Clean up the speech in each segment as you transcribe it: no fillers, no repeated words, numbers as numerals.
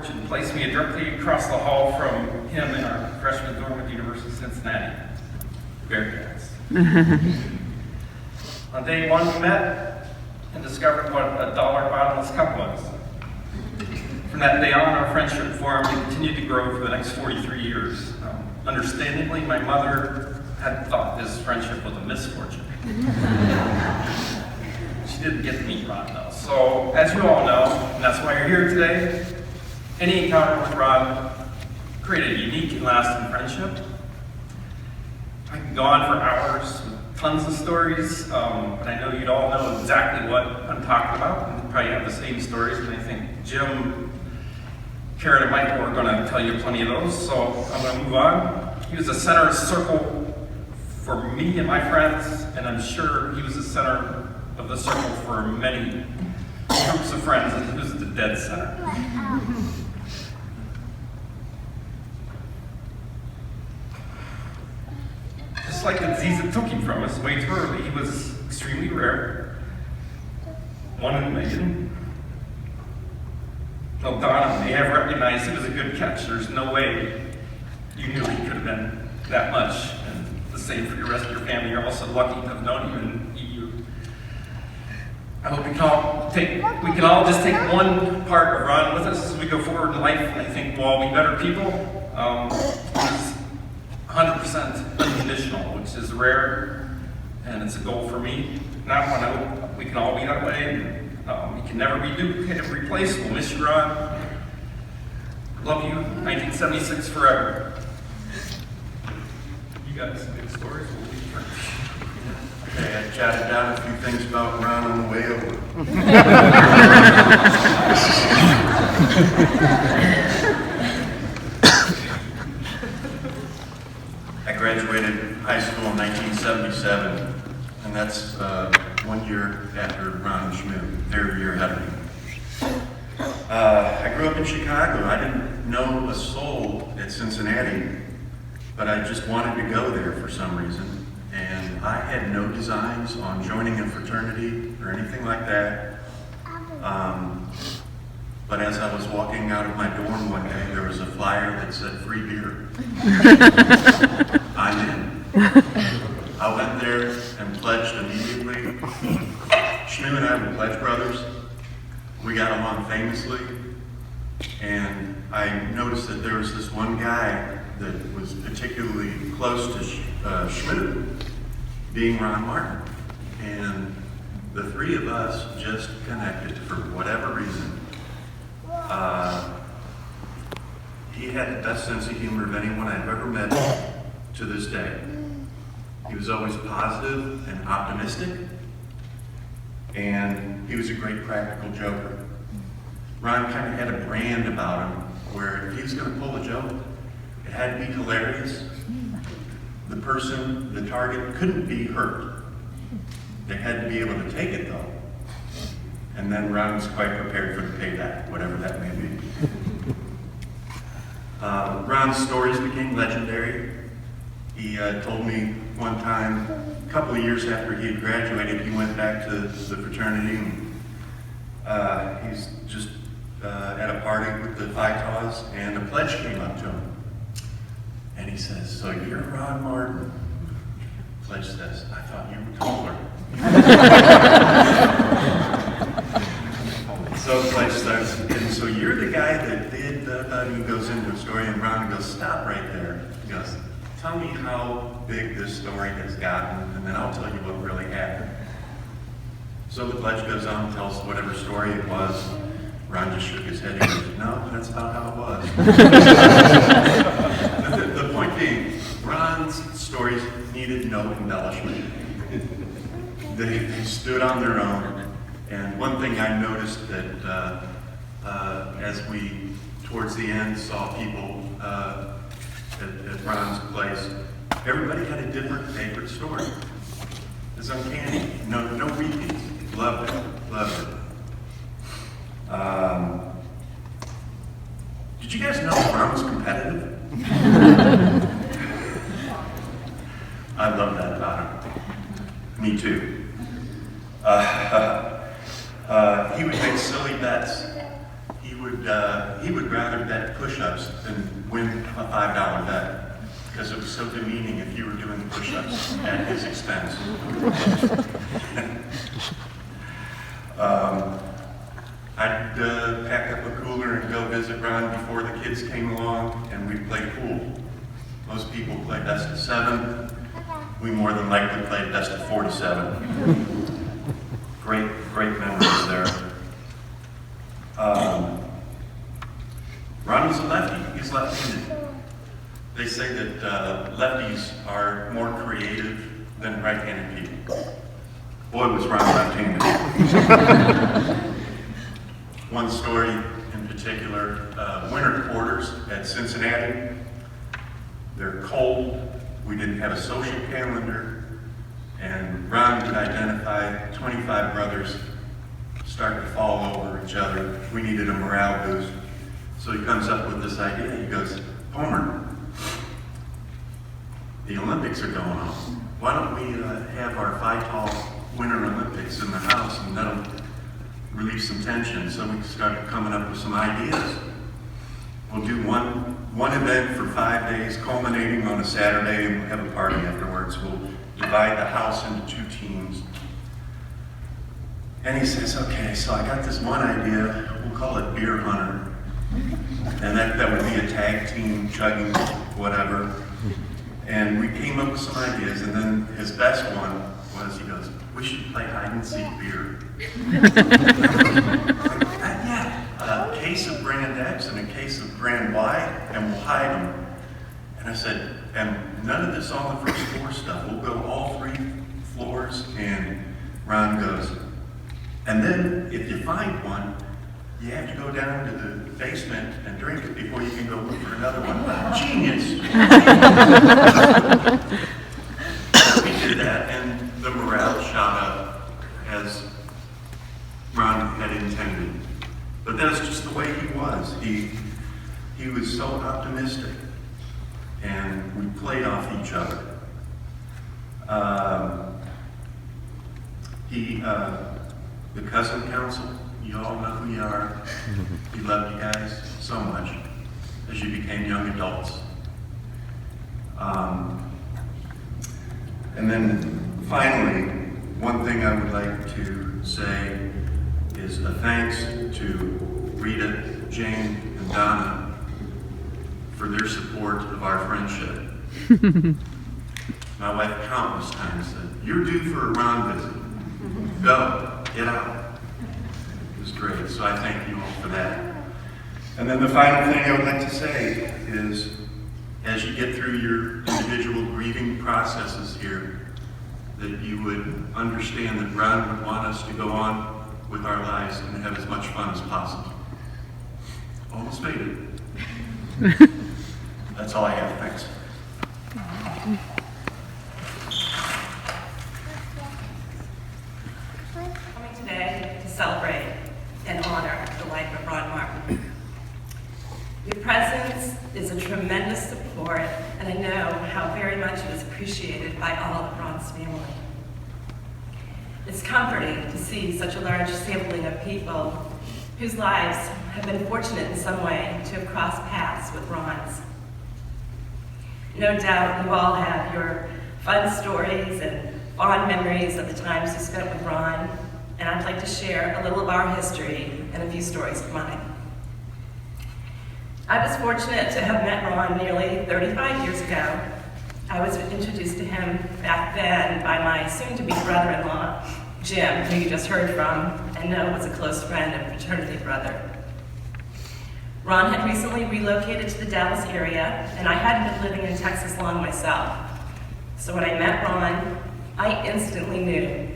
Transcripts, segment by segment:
fortune placed me directly across the hall from him in our freshman dorm at the University of Cincinnati. Bearcats. On day one, we met and discovered what a dollar bottomless cup was. From that day on, our friendship formed and continued to grow for the next 43 years. Understandably, my mother had thought this friendship was a misfortune. She didn't get to meet Ron, though. So, as you all know, and that's why you're here today, any encounter with Ron created a unique and lasting friendship. I could go on for hours with tons of stories, but I know you'd all know exactly what I'm talking about, and probably have the same stories, and I think Jim, Karen, and Michael are going to tell you plenty of those, so I'm going to move on. He was the center of the circle for me and my friends, and I'm sure he was the center of the circle for many groups of friends, and he was the dead center. Just like the disease that took him from us way too early, he was extremely rare. 1 in a million. Well, Donna may have recognized he was a good catch. There's no way you knew he could have been that much. And the same for the rest of your family. You're also lucky to have known him and you. I hope we can all just take one part of Ron with us as we go forward in life. I think we'll all be better people. It's 100% unconditional, which is rare, and it's a goal for me. Not one I hope we can all be that way. He can never be duplicated or replaced. We'll miss you, Ron. Love you, 1976 forever. You got some good stories. We'll leave first. Okay, I jotted down a few things about Ron on the way over. I graduated high school in 1977, and that's 1 year after Ron and Schmidt, their year ahead of me. I grew up in Chicago. I didn't know a soul at Cincinnati, but I just wanted to go there for some reason. And I had no designs on joining a fraternity or anything like that. But as I was walking out of my dorm one day, there was a flyer that said free beer. I'm in. I went there and pledged immediately. Shmoo and I were pledge brothers. We got along famously. And I noticed that there was this one guy that was particularly close to Shmoo, being Ron Martin. And the three of us just connected for whatever reason. He had the best sense of humor of anyone I've ever met to this day. He was always positive and optimistic, and he was a great practical joker. Ron kind of had a brand about him where if he was going to pull a joke, it had to be hilarious. The person, the target, couldn't be hurt. They had to be able to take it though. And then Ron was quite prepared for the payback, whatever that may be. Ron's stories became legendary. He told me one time, a couple of years after he had graduated, he went back to the fraternity and he's just at a party with the Phi Taus, and a pledge came up to him. And he says, "So you're Ron Martin?" Pledge says, "I thought you were taller." So Pledge starts, "And so you're the guy that did," and he goes into a story, and Ron goes, "Stop right there." He goes, "Tell me how big this story has gotten, and then I'll tell you what really happened." So the Pledge goes on and tells whatever story it was. Ron just shook his head and goes, "No, that's about how it was." The point being, Ron's stories needed no embellishment. They stood on their own. And one thing I noticed that as we, towards the end, saw people at Ron's place, everybody had a different favorite story. It's uncanny. No repeats. Loved it. Loved it. Did you guys know Ron was competitive? I love that about him. Me too. He would make silly bets. He would rather push-ups than win a $5 bet, because it was so demeaning if you were doing push-ups at his expense. I'd pack up a cooler and go visit Ron before the kids came along, and we'd play pool. Most people play best of 7. We more than likely played best of 47. Great memories there. Ron was a lefty. He's left-handed. They say that lefties are more creative than right-handed people. Boy, was Ron left-handed. One story in particular, winter quarters at Cincinnati. They're cold. We didn't have a social calendar. And Ron would identify 25 brothers start to fall over each other. We needed a morale boost. So he comes up with this idea. He goes, Homer, the Olympics are going on. Why don't we have our Phi-Tall Winter Olympics in the house, and that'll relieve some tension. So we started coming up with some ideas. We'll do one event for 5 days, culminating on a Saturday, and we'll have a party afterwards. We'll divide the house into 2 teams. And he says, okay, so I got this one idea. We'll call it Beer Hunter. And that would be a tag team, chugging, whatever. And we came up with some ideas, and then his best one was, he goes, we should play hide and seek beer. Yeah, a case of brand X and a case of brand Y, and we'll hide them. And I said, and none of this on the first floor stuff. We'll go all 3 floors. And Ron goes, and then if you find one, you have to go down to the basement and drink it before you can go look for another one. Genius! We did that, and the morale shot up as Ron had intended. But that's just the way he was. He was so optimistic, and we played off each other. The cousin council, you all know who you are. He loved you guys so much as you became young adults. And then finally, one thing I would like to say is a thanks to Rita, Jane, and Donna for their support of our friendship. My wife countless times said, you're due for a Ron visit. Go, get out. It was great, so I thank you all for that. And then the final thing I would like to say is, as you get through your individual grieving processes here, that you would understand that Ron would want us to go on with our lives and have as much fun as possible. Almost made it. That's all I have, thanks. Coming today to celebrate and honor the life of Ron Martin. Your presence is a tremendous support, and I know how very much it is appreciated by all of Ron's family. It's comforting to see such a large sampling of people whose lives have been fortunate in some way to have crossed paths with Ron's. No doubt you all have your fun stories and fond memories of the times you spent with Ron, and I'd like to share a little of our history and a few stories of mine. I was fortunate to have met Ron nearly 35 years ago. I was introduced to him back then by my soon-to-be brother-in-law, Jim, who you just heard from, and know was a close friend and fraternity brother. Ron had recently relocated to the Dallas area, and I hadn't been living in Texas long myself. So when I met Ron, I instantly knew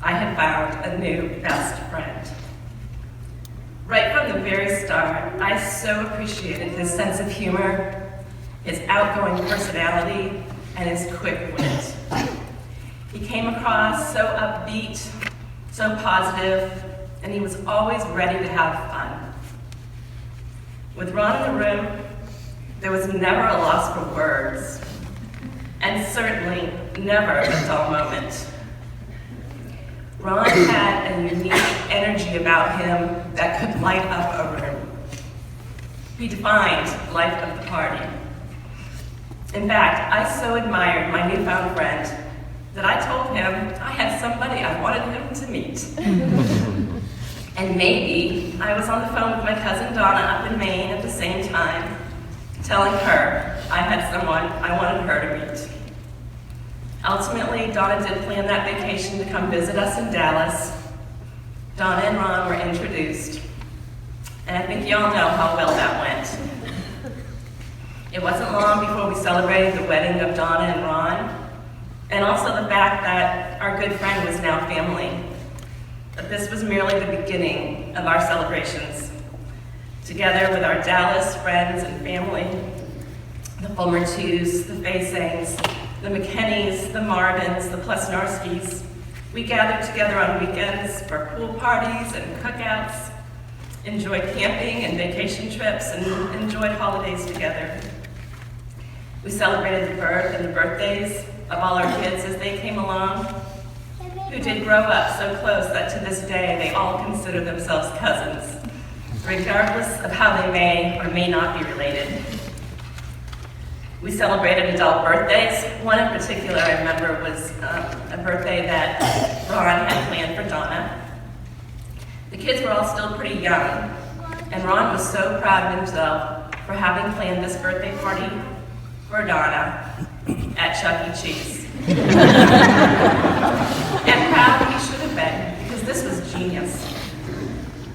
I had found a new best friend. Right from the very start, I so appreciated his sense of humor, his outgoing personality, and his quick wit. He came across so upbeat, so positive, and he was always ready to have fun. With Ron in the room, there was never a loss for words, and certainly never a dull moment. Ron had a unique energy about him that could light up a room. He defined the life of the party. In fact, I so admired my newfound friend that I told him I had somebody I wanted him to meet. And maybe I was on the phone with my cousin Donna up in Maine at the same time, telling her I had someone I wanted her to meet. Ultimately, Donna did plan that vacation to come visit us in Dallas. Donna and Ron were introduced, and I think you all know how well that went. It wasn't long before we celebrated the wedding of Donna and Ron, and also the fact that our good friend was now family. But this was merely the beginning of our celebrations. Together with our Dallas friends and family, the Fulmer-Tews, the Faysings, the McKennies, the Marvins, the Plesnarskis, we gathered together on weekends for pool parties and cookouts, enjoyed camping and vacation trips, and enjoyed holidays together. We celebrated the birth and the birthdays of all our kids as they came along, who did grow up so close that to this day they all consider themselves cousins, regardless of how they may or may not be related. We celebrated adult birthdays. One in particular I remember was a birthday that Ron had planned for Donna. The kids were all still pretty young, and Ron was so proud of himself for having planned this birthday party for Donna at Chuck E. Cheese. And proud he should have been, because this was genius.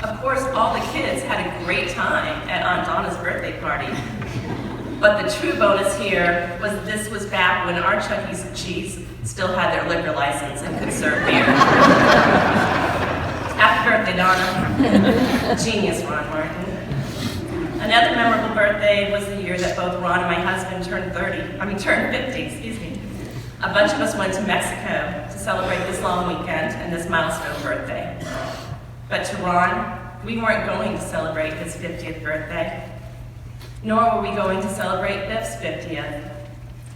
Of course, all the kids had a great time at Aunt Donna's birthday party. But the true bonus here was this was back when our Chuck E. Cheese still had their liquor license and could serve beer. Happy birthday, Donna. Genius, Ron Martin. Another memorable birthday was the year that both Ron and my husband turned 50, excuse me. A bunch of us went to Mexico to celebrate this long weekend and this milestone birthday. But to Ron, we weren't going to celebrate his 50th birthday, nor were we going to celebrate Biff's 50th.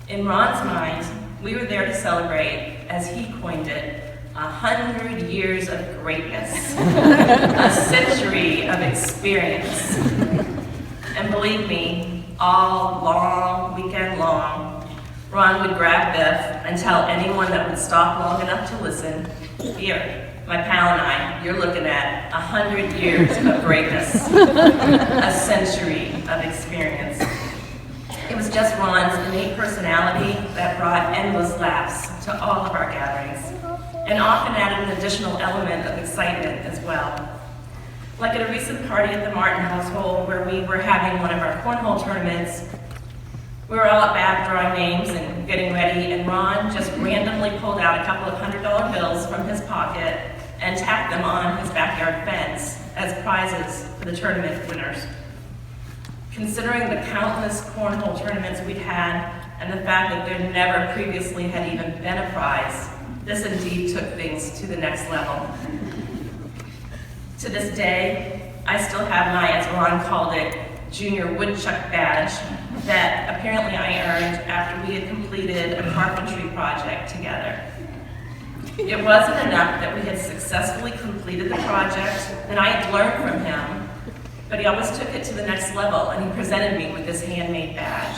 In Ron's mind, we were there to celebrate, as he coined it, 100 years of greatness, a century of experience. And believe me, all long, weekend long, Ron would grab Biff and tell anyone that would stop long enough to listen, here, my pal and I, you're looking at 100 years of greatness, a century of experience. It was just Ron's innate personality that brought endless laughs to all of our gatherings, and often added an additional element of excitement as well. Like at a recent party at the Martin household where we were having one of our cornhole tournaments, we were all up back drawing names and getting ready, and Ron just randomly pulled out a couple of $100 bills from his pocket and tacked them on his backyard fence as prizes for the tournament winners. Considering the countless cornhole tournaments we'd had and the fact that there never previously had even been a prize, this indeed took things to the next level. To this day, I still have my, as Ron called it, junior woodchuck badge that apparently I earned after we had completed a carpentry project together. It wasn't enough that we had successfully completed the project and I had learned from him, but he always took it to the next level and he presented me with this handmade badge.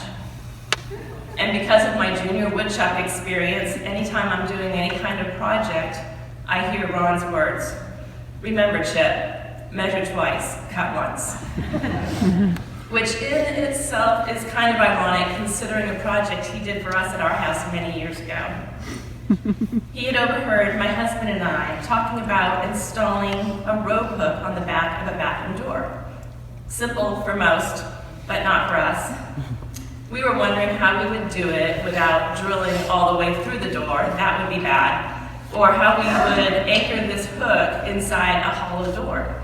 And because of my junior woodchuck experience, anytime I'm doing any kind of project, I hear Ron's words, "Remember, Chip, measure twice, cut once." Which in itself is kind of ironic considering a project he did for us at our house many years ago. He had overheard my husband and I talking about installing a rope hook on the back of a bathroom door. Simple for most, but not for us. We were wondering how we would do it without drilling all the way through the door, that would be bad, or how we would anchor this hook inside a hollow door.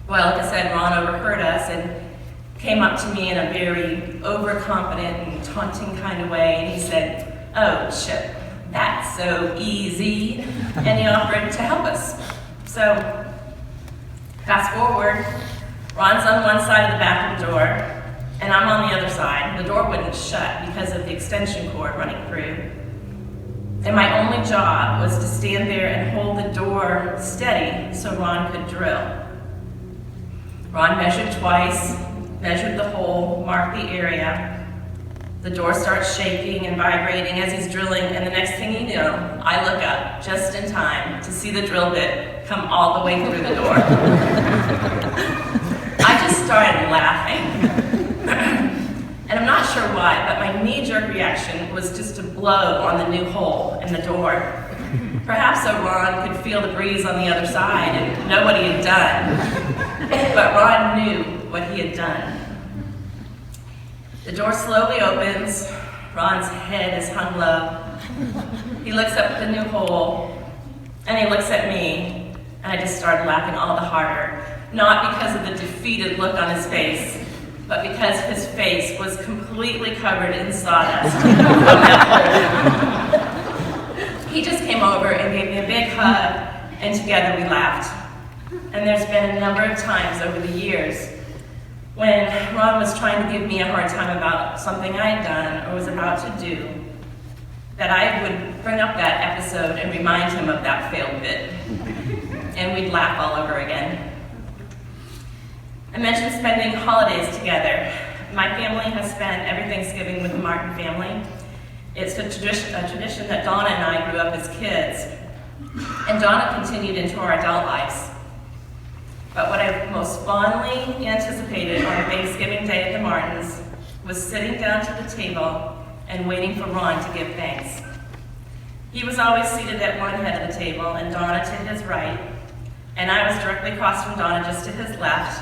Well, like I said, Ron overheard us and came up to me in a very overconfident and taunting kind of way, and he said, "Oh, Chip, that's so easy," and he offered to help us. So, fast forward, Ron's on one side of the bathroom door, and I'm on the other side. The door wouldn't shut because of the extension cord running through. And my only job was to stand there and hold the door steady so Ron could drill. Ron measured twice, measured the hole, marked the area. The door starts shaking and vibrating as he's drilling, and the next thing you know, I look up just in time to see the drill bit come all the way through the door. I just started laughing. And I'm not sure why, but my knee-jerk reaction was just to blow on the new hole in the door. Perhaps so Ron could feel the breeze on the other side and know what he had done. But Ron knew what he had done. The door slowly opens. Ron's head is hung low. He looks up at the new hole, and he looks at me, and I just started laughing all the harder. Not because of the defeated look on his face, but because his face was completely covered in sawdust from that hole. He just came over and gave me a big hug, and together we laughed. And there's been a number of times over the years when Ron was trying to give me a hard time about something I had done or was about to do, that I would bring up that episode and remind him of that failed bit. And we'd laugh all over again. I mentioned spending holidays together. My family has spent every Thanksgiving with the Martin family. It's a tradition that Donna and I grew up as kids, and Donna continued into our adult lives. But what I most fondly anticipated on Thanksgiving Day at the Martins was sitting down to the table and waiting for Ron to give thanks. He was always seated at one end of the table and Donna to his right, and I was directly across from Donna just to his left,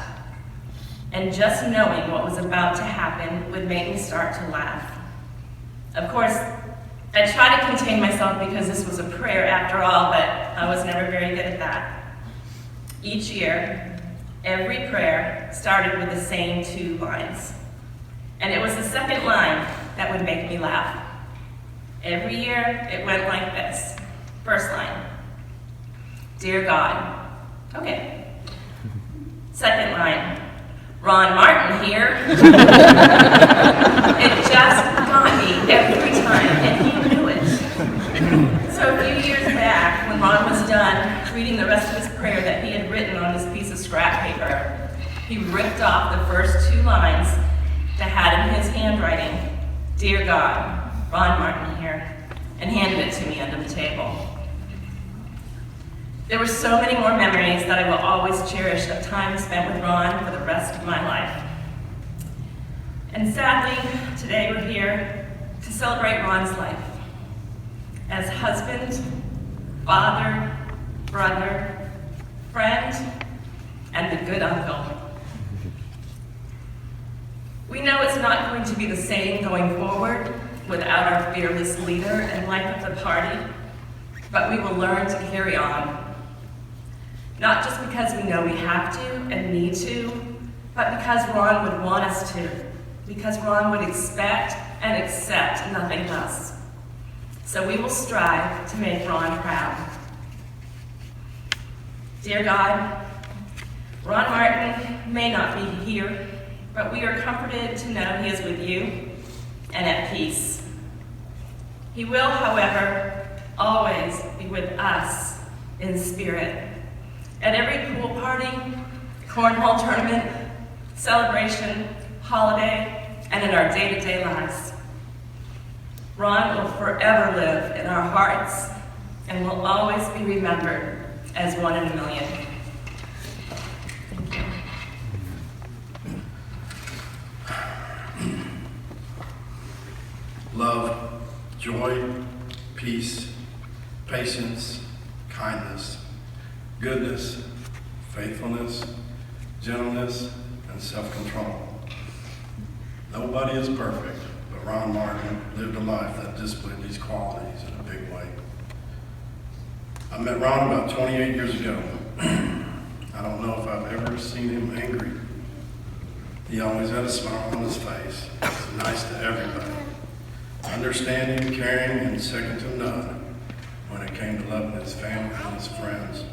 and just knowing what was about to happen would make me start to laugh. Of course, I tried to contain myself because this was a prayer after all, but I was never very good at that. Each year, every prayer started with the same 2 lines. And it was the second line that would make me laugh. Every year, it went like this. First line, Dear God. Okay. Second line, Ron Martin here. It just got me every time, and he knew it. So a few years back, when Ron was done reading the rest of his prayer that he had written on his piece of scrap paper, he ripped off the first 2 lines that had in his handwriting, Dear God, Ron Martin here, and handed it to me under the table. There were so many more memories that I will always cherish of time spent with Ron for the rest of my life. And sadly, today we're here to celebrate Ron's life as husband, father, brother, friend, and a good uncle. We know it's not going to be the same going forward without our fearless leader and life of the party, but we will learn to carry on. Not just because we know we have to and need to, but because Ron would want us to, because Ron would expect and accept nothing less. So we will strive to make Ron proud. Dear God, Ron Martin may not be here, but we are comforted to know he is with you and at peace. He will, however, always be with us in spirit. At every pool party, cornhole tournament, celebration, holiday, and in our day-to-day lives. Ron will forever live in our hearts and will always be remembered as one in a million. Thank you. Love, joy, peace, patience, kindness, goodness, faithfulness, gentleness, and self-control. Nobody is perfect, but Ron Martin lived a life that displayed these qualities in a big way. I met Ron about 28 years ago. I don't know if I've ever seen him angry. He always had a smile on his face. He was nice to everybody. Understanding, caring, and second to none when it came to loving his family and his friends.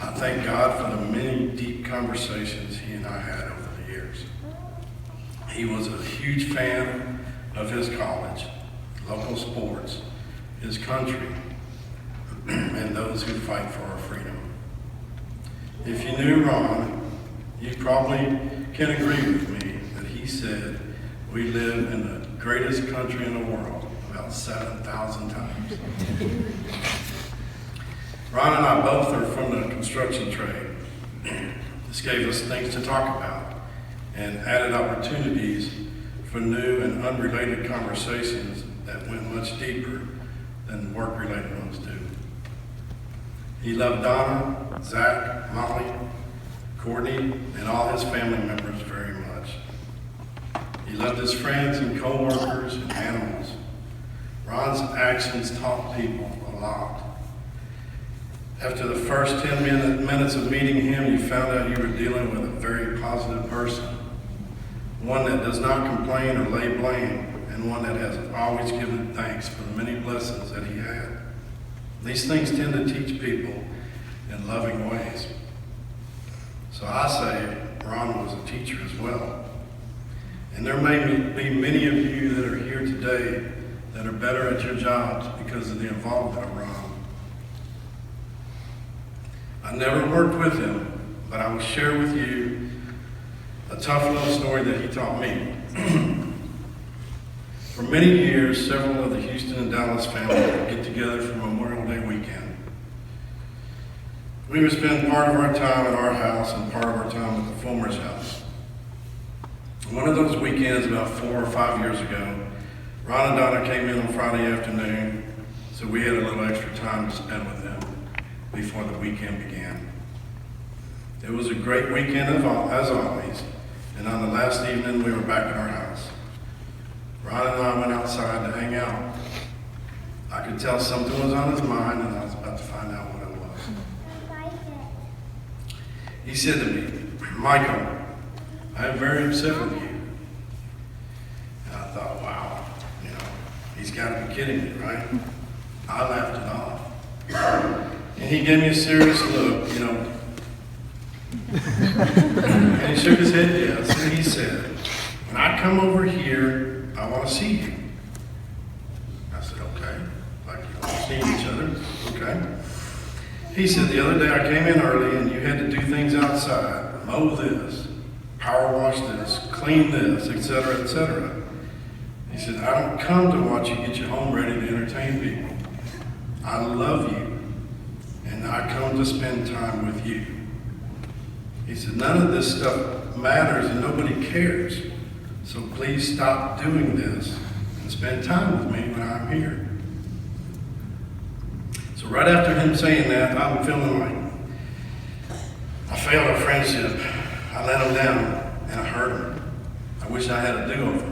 I thank God for the many deep conversations he and I had over the years. He was a huge fan of his college, local sports, his country, and those who fight for our freedom. If you knew Ron, you'd probably can agree with me that he said we live in the greatest country in the world about 7,000 times. Ron and I both are from the construction trade. This gave us things to talk about and added opportunities for new and unrelated conversations that went much deeper than work-related ones do. He loved Donna, Zach, Molly, Courtney, and all his family members very much. He loved his friends and co-workers and animals. Ron's actions taught people a lot. After the first 10 minutes of meeting him, you found out you were dealing with a very positive person, one that does not complain or lay blame, and one that has always given thanks for the many blessings that he had. These things tend to teach people in loving ways. So I say Ron was a teacher as well. And there may be many of you that are here today that are better at your jobs because of the involvement of Ron. I never worked with him, but I will share with you a tough love story that he taught me. For many years, several of the Houston and Dallas families would get together for Memorial Day weekend. We would spend part of our time at our house and part of our time at the Fulmer's house. One of those weekends, about 4 or 5 years ago, Ron and Donna came in on Friday afternoon, so we had a little extra time to spend with them before the weekend began. It was a great weekend as always, and on the last evening we were back at our house. Ron and I went outside to hang out. I could tell something was on his mind, and I was about to find out what it was. He said to me, "Michael, I am very upset with you." And I thought, wow, he's got to be kidding me, right? I laughed it off. And he gave me a serious look, And he shook his head yes, and he said, "When I come over here, I want to see you." I said, "Okay." Like, you want to see each other? Okay. He said, "The other day I came in early and you had to do things outside, mow this, power wash this, clean this, etc., etc." He said, "I don't come to watch you get your home ready to entertain people. I love you, and I come to spend time with you." He said, "None of this stuff matters and nobody cares. So please stop doing this and spend time with me when I'm here." So right after him saying that, I'm feeling like I failed our friendship. I let him down and I hurt him. I wish I had a do-over.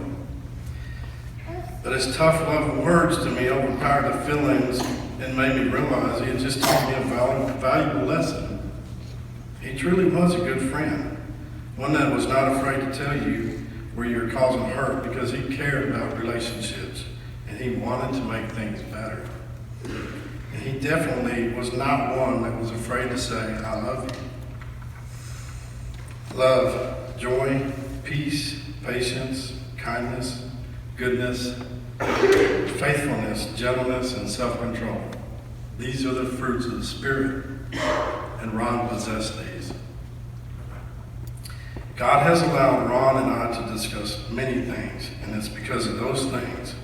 But his tough love words to me overpowered the feelings and made me realize he had just taught me a valuable lesson. He truly was a good friend, one that was not afraid to tell you where you're causing hurt because he cared about relationships and he wanted to make things better. And he definitely was not one that was afraid to say, "I love you." Love, joy, peace, patience, kindness, goodness, faithfulness, gentleness, and self-control. These are the fruits of the Spirit, and Ron possessed these. God has allowed Ron and I to discuss many things, and it's because of those things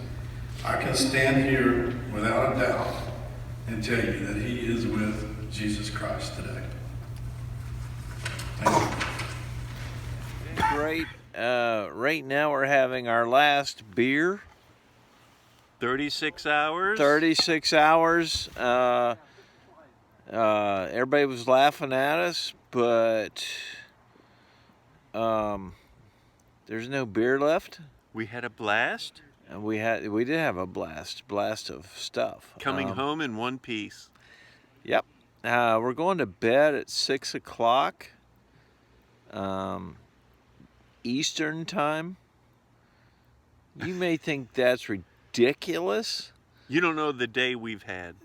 I can stand here without a doubt and tell you that he is with Jesus Christ today. Thank you. Great. Right now we're having our last beer. 36 hours. 36 hours. Everybody was laughing at us, but there's no beer left. We had a blast. And we did have a blast of stuff. Coming home in one piece. Yep. We're going to bed at 6 o'clock Eastern time. You may think that's ridiculous. You don't know the day we've had.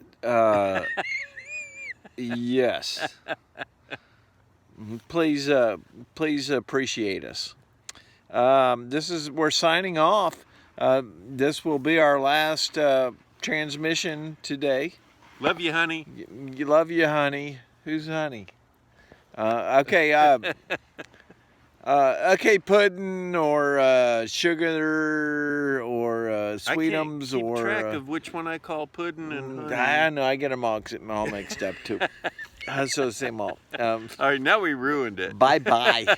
Yes. Please appreciate us. We're signing off. This will be our last transmission today. Love you, honey. Love you, honey. Who's honey? Okay. Okay, pudding or sugar or sweetums I can't keep or. track of which one I call pudding and honey. I know, I get them all mixed up too. So same all. All right, now we ruined it. Bye bye.